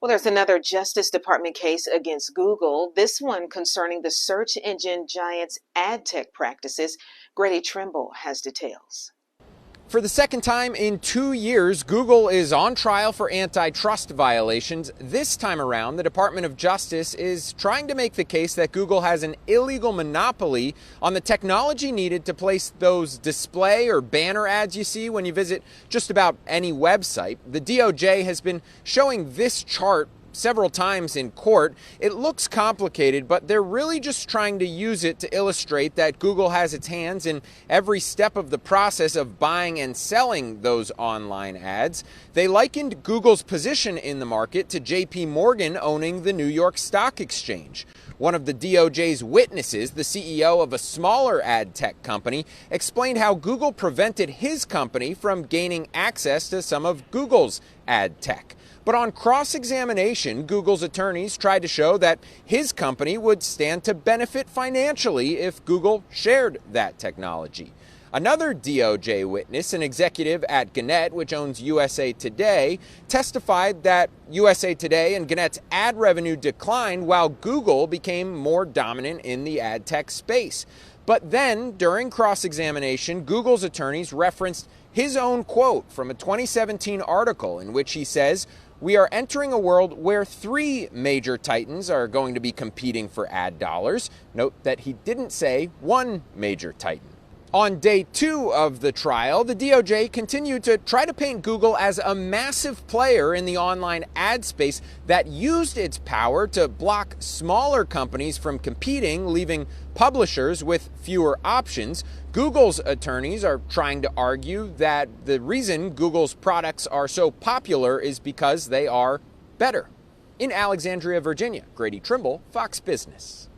Well, there's another Justice Department case against Google, this one concerning the search engine giant's ad tech practices. Grady Trimble has details. For the second time in 2 years, Google is on trial for antitrust violations. This time around, the Department of Justice is trying to make the case that Google has an illegal monopoly on the technology needed to place those display or banner ads you see when you visit just about any website. The DOJ has been showing this chart several times in court. It looks complicated, but they're really just trying to use it to illustrate that Google has its hands in every step of the process of buying and selling those online ads. They likened Google's position in the market to JP Morgan owning the New York Stock Exchange. One of the DOJ's witnesses, the CEO of a smaller ad tech company, explained how Google prevented his company from gaining access to some of Google's ad tech. But on cross-examination, Google's attorneys tried to show that his company would stand to benefit financially if Google shared that technology. Another DOJ witness, an executive at Gannett, which owns USA Today, testified that USA Today and Gannett's ad revenue declined while Google became more dominant in the ad tech space. But then, during cross-examination, Google's attorneys referenced his own quote from a 2017 article in which he says, "We are entering a world where 3 major titans are going to be competing for ad dollars." Note that he didn't say 1 major titan. On day 2 of the trial, the DOJ continued to try to paint Google as a massive player in the online ad space that used its power to block smaller companies from competing, leaving publishers with fewer options. Google's attorneys are trying to argue that the reason Google's products are so popular is because they are better. In Alexandria, Virginia, Grady Trimble, Fox Business.